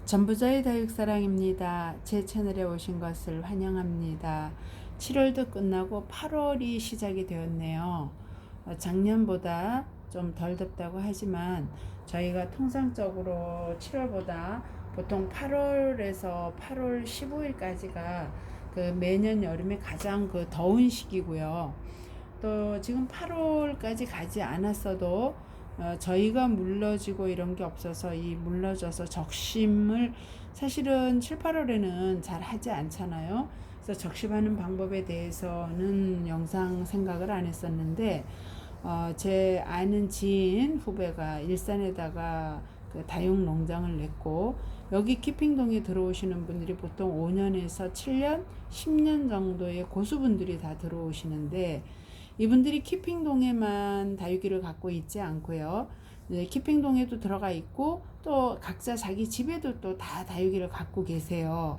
전부자의 다육사랑입니다. 제 채널에 오신 것을 환영합니다. 7월도 끝나고 8월이 시작이 되었네요. 작년보다 좀 덜 덥다고 하지만 저희가 통상적으로 7월보다 보통 8월에서 8월 15일까지가 그 매년 여름에 가장 그 더운 시기고요. 또 지금 8월까지 가지 않았어도 저희가 물러지고 이런 게 없어서 이 물러져서 적심을 사실은 7, 8월에는 잘 하지 않잖아요. 그래서 적심하는 방법에 대해서는 영상 생각을 안 했었는데 제 아는 지인 후배가 일산에다가 그 다육 농장을 냈고 여기 키핑동에 들어오시는 분들이 보통 5년에서 7년, 10년 정도의 고수분들이 다 들어오시는데 이분들이 키핑동에만 다육이를 갖고 있지 않고요. 키핑동에도 들어가 있고 또 각자 자기 집에도 또 다 다육이를 갖고 계세요.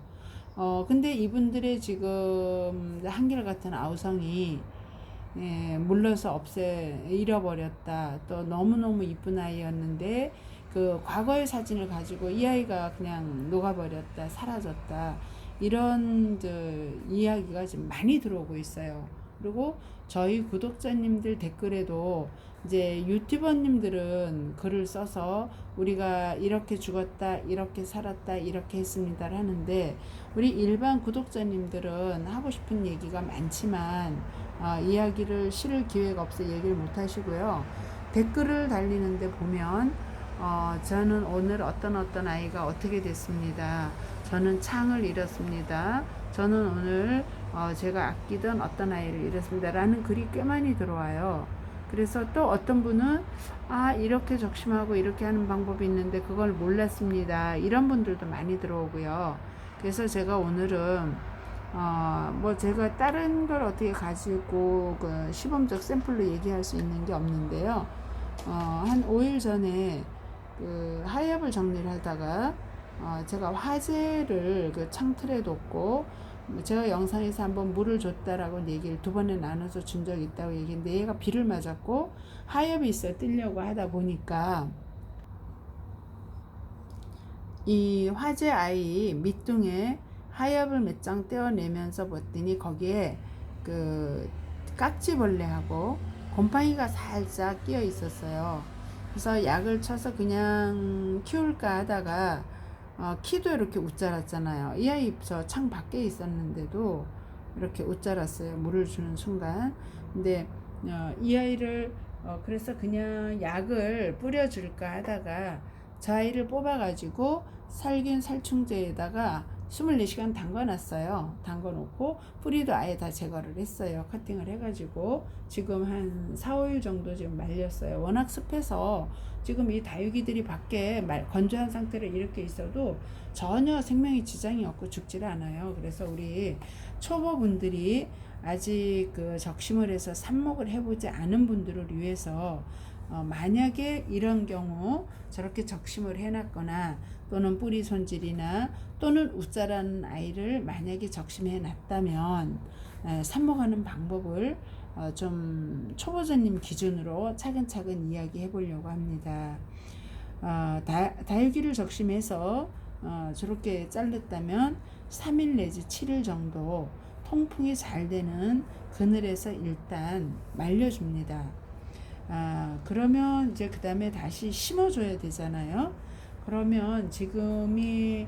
근데 이분들의 지금 한결같은 아우성이 물러서 잃어버렸다. 또 너무너무 이쁜 아이였는데 그 과거의 사진을 가지고 이 아이가 그냥 녹아버렸다, 사라졌다. 이런 이야기가 지금 많이 들어오고 있어요. 그리고 저희 구독자님들 댓글에도 이제 유튜버님들은 글을 써서 우리가 이렇게 죽었다, 이렇게 살았다, 이렇게 했습니다 하는데 우리 일반 구독자님들은 하고 싶은 얘기가 많지만 이야기를 실을 기회가 없어 얘기를 못 하시고요. 댓글을 달리는데 보면 저는 오늘 어떤 아이가 어떻게 됐습니다. 저는 창을 잃었습니다. 저는 오늘 제가 아끼던 어떤 아이를 잃었습니다. 라는 글이 꽤 많이 들어와요. 그래서 또 어떤 분은 이렇게 적심하고 이렇게 하는 방법이 있는데 그걸 몰랐습니다. 이런 분들도 많이 들어오고요. 그래서 제가 오늘은 제가 다른 걸 어떻게 가지고 그 시범적 샘플로 얘기할 수 있는 게 없는데요. 한 5일 전에 그 하엽을 정리를 하다가 제가 화재를 그 창틀에 뒀고 제가 영상에서 한번 물을 줬다라고 얘기를 2번에 나눠서 준 적이 있다고 얘기했는데 얘가 비를 맞았고 하엽이 있어 뜨려고 하다 보니까 이 화재 아이 밑둥에 하엽을 몇 장 떼어내면서 봤더니 거기에 그 깍지벌레하고 곰팡이가 살짝 끼어 있었어요. 그래서 약을 쳐서 그냥 키울까 하다가 키도 이렇게 웃자랐잖아요. 이 아이 저 창 밖에 있었는데도 이렇게 웃자랐어요. 물을 주는 순간. 근데 이 아이를 그래서 그냥 약을 뿌려줄까 하다가 저 아이를 뽑아가지고 살균 살충제에다가 24시간 담가놨어요. 담가놓고 뿌리도 아예 다 제거를 했어요. 커팅을 해가지고 지금 한 4, 5일 정도 지금 말렸어요. 워낙 습해서 지금 이 다육이들이 밖에 건조한 상태로 이렇게 있어도 전혀 생명에 지장이 없고 죽질 않아요. 그래서 우리 초보분들이 아직 그 적심을 해서 삽목을 해보지 않은 분들을 위해서 만약에 이런 경우 저렇게 적심을 해놨거나 또는 뿌리 손질이나 또는 웃자라는 아이를 만약에 적심해 놨다면 삽목하는 방법을 좀 초보자님 기준으로 차근차근 이야기해 보려고 합니다. 다육이를 적심해서 저렇게 잘랐다면 3일 내지 7일 정도 통풍이 잘 되는 그늘에서 일단 말려줍니다. 그러면 이제 그 다음에 다시 심어줘야 되잖아요. 그러면 지금이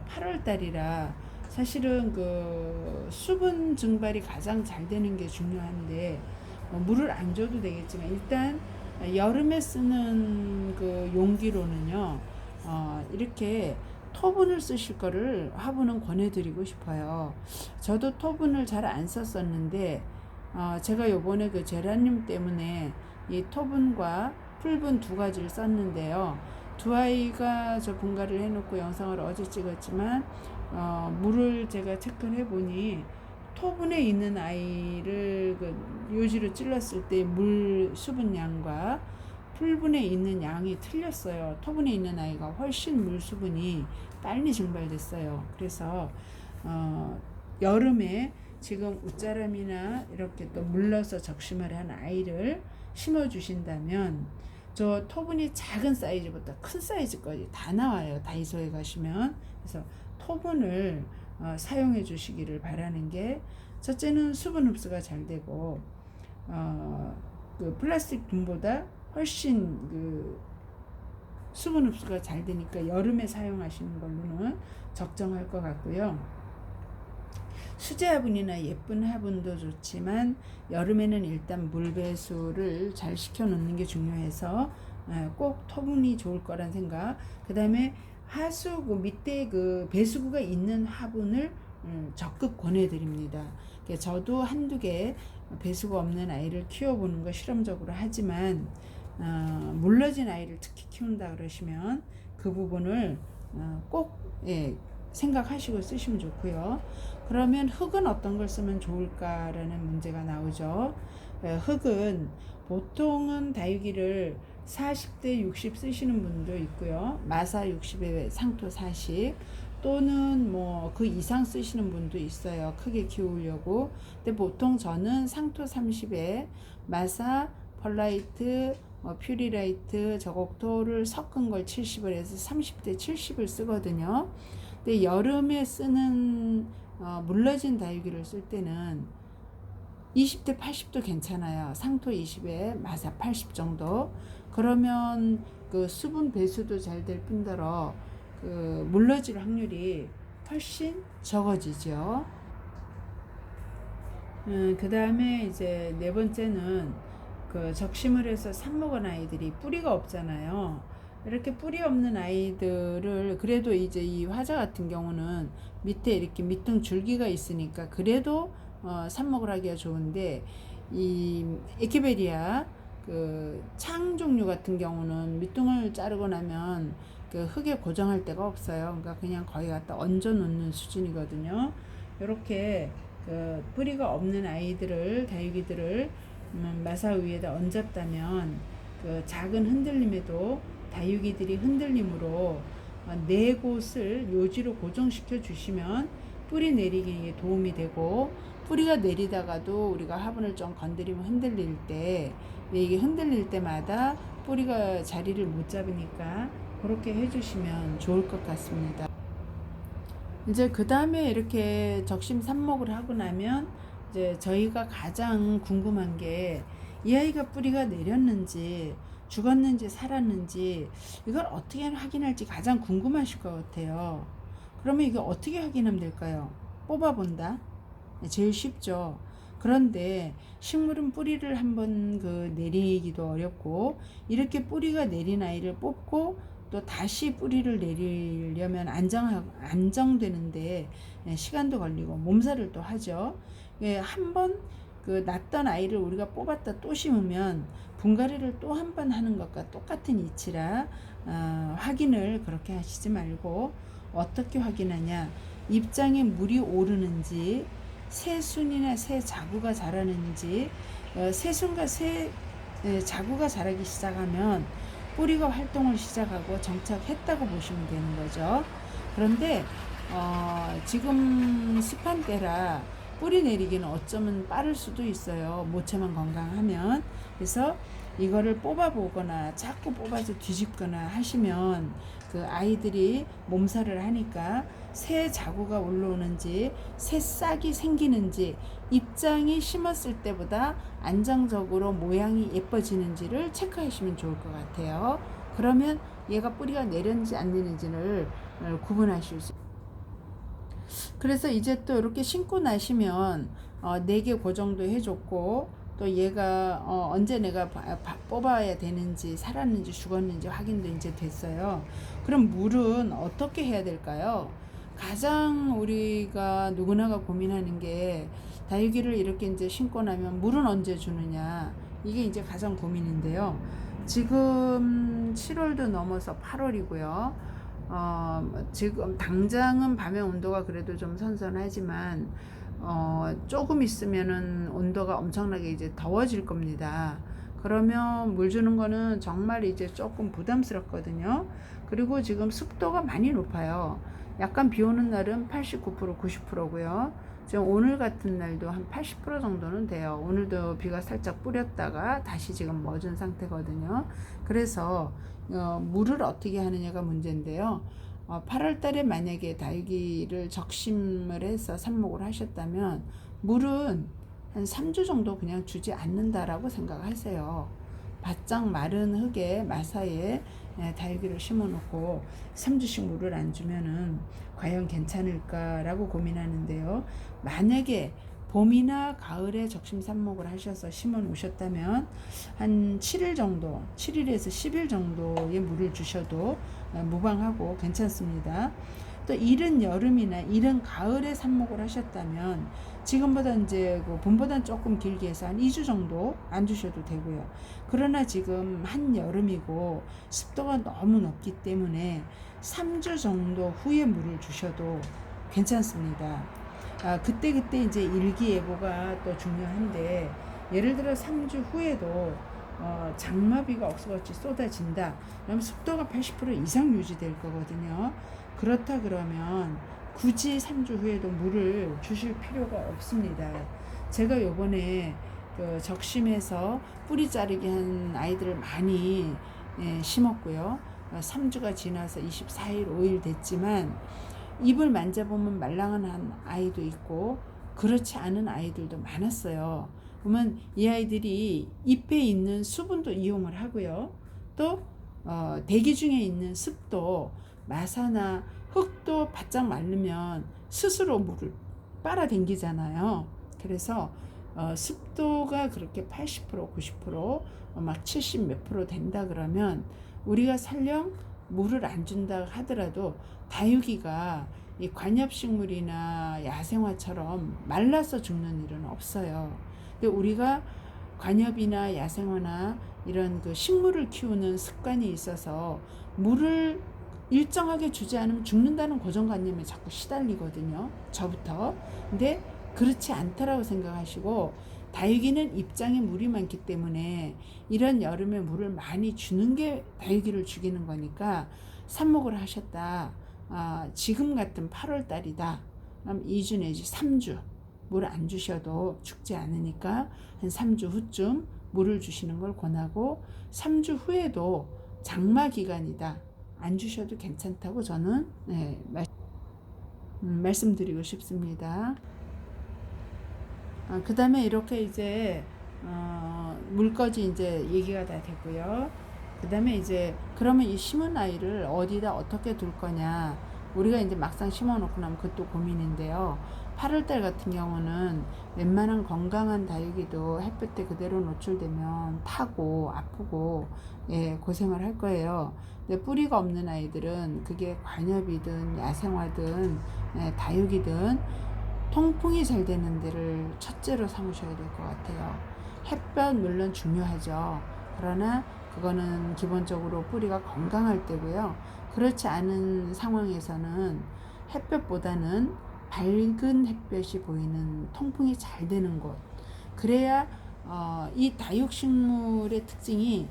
8월 달이라 사실은 그 수분 증발이 가장 잘 되는 게 중요한데 물을 안 줘도 되겠지만 일단 여름에 쓰는 그 용기로는요 이렇게 토분을 쓰실 거를 화분은 권해드리고 싶어요. 저도 토분을 잘 안 썼었는데 제가 요번에 그 제라늄 때문에 이 토분과 풀분 2가지를 썼는데요. 2아이가 저 분갈이를 해놓고 영상을 어제 찍었지만 물을 제가 체크를 해보니 토분에 있는 아이를 그 요지로 찔렀을 때 물 수분량과 풀분에 있는 양이 틀렸어요. 토분에 있는 아이가 훨씬 물 수분이 빨리 증발됐어요. 그래서 여름에 지금 웃자람이나 이렇게 또 물러서 적심을 한 아이를 심어 주신다면 저 토분이 작은 사이즈부터 큰 사이즈까지 다 나와요. 다이소에 가시면. 그래서 토분을 사용해 주시기를 바라는 게, 첫째는 수분 흡수가 잘 되고 그 플라스틱 분보다 훨씬 그 수분 흡수가 잘 되니까 여름에 사용하시는 걸로는 적정할 것 같고요. 수제 화분이나 예쁜 화분도 좋지만 여름에는 일단 물 배수를 잘 시켜 놓는 게 중요해서 꼭 토분이 좋을 거란 생각. 그 다음에 하수 그 밑에 그 배수구가 있는 화분을 적극 권해드립니다. 저도 한두 개 배수구 없는 아이를 키워보는 거 실험적으로 하지만 물러진 아이를 특히 키운다 그러시면 그 부분을 꼭 생각하시고 쓰시면 좋고요. 그러면 흙은 어떤 걸 쓰면 좋을까라는 문제가 나오죠. 흙은 보통은 다육이를 40대 60 쓰시는 분도 있고요. 마사 60에 상토 40 또는 뭐 그 이상 쓰시는 분도 있어요. 크게 키우려고. 근데 보통 저는 상토 30에 마사, 펄라이트, 퓨리라이트, 저곡토를 섞은 걸 70을 해서 30대 70을 쓰거든요. 근데 여름에 쓰는 물러진 다육이를 쓸 때는 20대 80도 괜찮아요. 상토 20에 마사 80 정도. 그러면 그 수분 배수도 잘 될 뿐더러 그 물러질 확률이 훨씬 적어지죠. 그 다음에 이제 네 번째는 그 적심을 해서 삽먹은 아이들이 뿌리가 없잖아요. 이렇게 뿌리 없는 아이들을 그래도 이제 이 화자 같은 경우는 밑에 이렇게 밑둥 줄기가 있으니까 그래도 삽목을 하기가 좋은데, 이 에케베리아 그 창 종류 같은 경우는 밑둥을 자르고 나면 그 흙에 고정할 데가 없어요. 그러니까 그냥 거기 갖다 얹어 놓는 수준이거든요. 이렇게 그 뿌리가 없는 아이들을 다육이들을 마사 위에다 얹었다면 그 작은 흔들림에도 다육이들이 흔들림으로 네 곳을 요지로 고정시켜 주시면 뿌리 내리기에 도움이 되고, 뿌리가 내리다가도 우리가 화분을 좀 건드리면 흔들릴 때, 이게 흔들릴 때마다 뿌리가 자리를 못 잡으니까 그렇게 해주시면 좋을 것 같습니다. 이제 그 다음에 이렇게 적심 삽목을 하고 나면 이제 저희가 가장 궁금한 게 이 아이가 뿌리가 내렸는지 죽었는지 살았는지 이걸 어떻게 확인할지 가장 궁금하실 것 같아요. 그러면 이거 어떻게 확인하면 될까요? 뽑아본다. 제일 쉽죠. 그런데 식물은 뿌리를 한번 그 내리기도 어렵고, 이렇게 뿌리가 내린 아이를 뽑고 또 다시 뿌리를 내리려면 안정되는데 시간도 걸리고 몸살을 또 하죠. 한번 그 낳던 아이를 우리가 뽑았다 또 심으면 분갈이를 또 한 번 하는 것과 똑같은 이치라 확인을 그렇게 하시지 말고, 어떻게 확인하냐, 입장에 물이 오르는지, 새순이나 새 자구가 자라는지, 새순과 새 자구가 자라기 시작하면 뿌리가 활동을 시작하고 정착했다고 보시면 되는 거죠. 그런데 지금 습한 때라 뿌리 내리기는 어쩌면 빠를 수도 있어요. 모체만 건강하면. 그래서 이거를 뽑아보거나 자꾸 뽑아서 뒤집거나 하시면 그 아이들이 몸살을 하니까 새 자구가 올라오는지 새 싹이 생기는지, 입장이 심었을 때보다 안정적으로 모양이 예뻐지는지를 체크하시면 좋을 것 같아요. 그러면 얘가 뿌리가 내렸는지 안 내렸는지를 구분하실 수 있어요. 그래서 이제 또 이렇게 심고 나시면 4개 고정도 해줬고, 또 얘가 언제 내가 뽑아야 되는지 살았는지 죽었는지 확인도 이제 됐어요. 그럼 물은 어떻게 해야 될까요? 가장 우리가 누구나가 고민하는 게, 다육이를 이렇게 이제 심고 나면 물은 언제 주느냐, 이게 이제 가장 고민인데요. 지금 7월도 넘어서 8월이고요. 지금 당장은 밤의 온도가 그래도 좀 선선하지만 조금 있으면은 온도가 엄청나게 이제 더워질 겁니다. 그러면 물 주는 거는 정말 이제 조금 부담스럽거든요. 그리고 지금 습도가 많이 높아요. 약간 비 오는 날은 89%, 90%고요. 지금 오늘 같은 날도 한 80% 정도는 돼요. 오늘도 비가 살짝 뿌렸다가 다시 지금 멎은 상태거든요. 그래서 물을 어떻게 하느냐가 문제인데요. 8월 달에 만약에 다육이를 적심을 해서 삽목을 하셨다면 물은 한 3주 정도 그냥 주지 않는다라고 생각하세요. 바짝 마른 흙에 마사에 다육이를 심어 놓고 3주씩 물을 안 주면은 과연 괜찮을까라고 고민하는데요. 만약에 봄이나 가을에 적심 삽목을 하셔서 심어 놓으셨다면 한 7일 정도, 7일에서 10일 정도의 물을 주셔도 무방하고 괜찮습니다. 또 이른 여름이나 이른 가을에 삽목을 하셨다면 지금보다 이제 봄보다는 조금 길게 해서 한 2주 정도 안 주셔도 되고요. 그러나 지금 한여름이고 습도가 너무 높기 때문에 3주 정도 후에 물을 주셔도 괜찮습니다. 그때 이제 일기예보가 또 중요한데, 예를 들어 3주 후에도 장마비가 억수같이 쏟아진다. 그러면 습도가 80% 이상 유지될 거거든요. 그렇다 그러면 굳이 3주 후에도 물을 주실 필요가 없습니다. 제가 요번에 적심해서 뿌리 자르기 한 아이들을 많이 심었고요. 3주가 지나서 24일, 5일 됐지만 잎을 만져보면 말랑한 아이도 있고 그렇지 않은 아이들도 많았어요. 그러면 이 아이들이 잎에 있는 수분도 이용을 하고요. 또 대기 중에 있는 습도, 마사나 흙도 바짝 마르면 스스로 물을 빨아당기잖아요. 그래서 습도가 그렇게 80%, 90%막 70 몇 프로 된다 그러면 우리가 설령 물을 안 준다 하더라도 다육이가 이 관엽식물이나 야생화처럼 말라서 죽는 일은 없어요. 근데 우리가 관엽이나 야생화나 이런 그 식물을 키우는 습관이 있어서 물을 일정하게 주지 않으면 죽는다는 고정관념에 자꾸 시달리거든요. 저부터. 근데 그렇지 않다라고 생각하시고, 다육이는 입장에 물이 많기 때문에 이런 여름에 물을 많이 주는 게 다육이를 죽이는 거니까 삽목을 하셨다. 지금 같은 8월 달이다. 그럼 2주 내지 3주 물을 안 주셔도 죽지 않으니까 한 3주 후쯤 물을 주시는 걸 권하고, 3주 후에도 장마 기간이다. 안 주셔도 괜찮다고 저는 말씀드리고 싶습니다. 그 다음에 이렇게 이제 물까지 이제 얘기가 다 됐고요. 그 다음에 이제 그러면 이 심은 아이를 어디다 어떻게 둘 거냐, 우리가 이제 막상 심어 놓고 나면 그것도 고민인데요. 8월달 같은 경우는 웬만한 건강한 다육이도 햇볕에 그대로 노출되면 타고 아프고 고생을 할 거예요. 근데 뿌리가 없는 아이들은 그게 관엽이든 야생화든 다육이든 통풍이 잘 되는 데를 첫째로 삼으셔야 될 것 같아요. 햇볕 물론 중요하죠. 그러나 그거는 기본적으로 뿌리가 건강할 때고요. 그렇지 않은 상황에서는 햇볕보다는 밝은 햇볕이 보이는 통풍이 잘 되는 곳, 그래야 이 다육식물의 특징이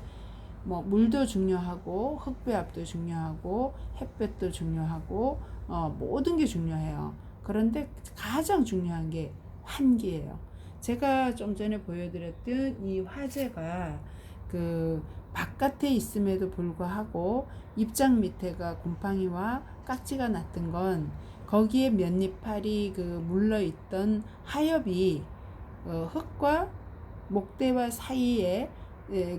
뭐 물도 중요하고 흙배합도 중요하고 햇볕도 중요하고 모든 게 중요해요. 그런데 가장 중요한 게 환기예요. 제가 좀 전에 보여드렸던 이 화재가 그 바깥에 있음에도 불구하고 입장 밑에가 곰팡이와 깍지가 났던 건 거기에 몇잎팔이 그 물러있던 하엽이 흙과 목대와 사이에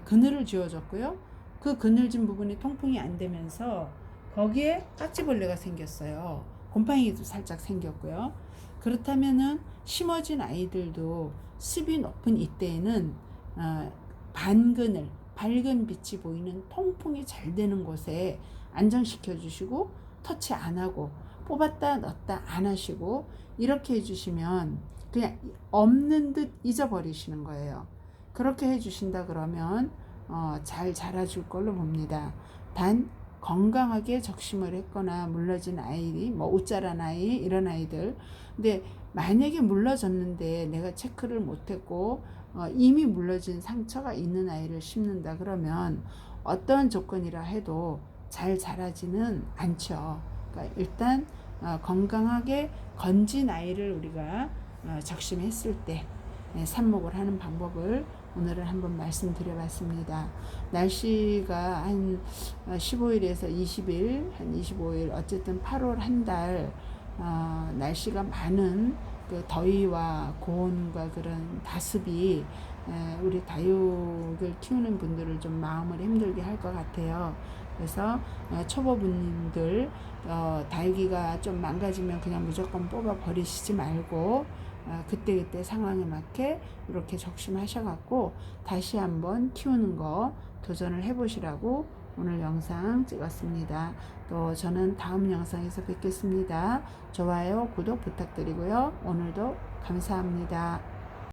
그늘을 지어줬고요. 그 그늘진 부분이 통풍이 안 되면서 거기에 깍지벌레가 생겼어요. 곰팡이도 살짝 생겼고요. 그렇다면은 심어진 아이들도 습이 높은 이때에는 반그늘, 밝은 빛이 보이는 통풍이 잘 되는 곳에 안정시켜 주시고, 터치 안 하고 뽑았다 넣었다 안 하시고 이렇게 해주시면 그냥 없는 듯 잊어버리시는 거예요. 그렇게 해주신다 그러면 잘 자라줄 걸로 봅니다. 단 건강하게 적심을 했거나 물러진 아이, 뭐 웃자란 아이, 이런 아이들. 근데 만약에 물러졌는데 내가 체크를 못했고 이미 물러진 상처가 있는 아이를 심는다 그러면 어떤 조건이라 해도 잘 자라지는 않죠. 그러니까 일단 건강하게 건진 아이를 우리가 적심했을 때 삽목을 하는 방법을 오늘은 한번 말씀드려봤습니다. 날씨가 한 15일에서 20일, 한 25일, 어쨌든 8월 한 달 날씨가 많은 그 더위와 고온과 그런 다습이 우리 다육을 키우는 분들을 좀 마음을 힘들게 할 것 같아요. 그래서 초보분들 다육이가 좀 망가지면 그냥 무조건 뽑아 버리시지 말고 그때그때 상황에 맞게 이렇게 적심하셔갖고 다시 한번 키우는 거 도전을 해보시라고 오늘 영상 찍었습니다. 또 저는 다음 영상에서 뵙겠습니다. 좋아요, 구독 부탁드리고요. 오늘도 감사합니다.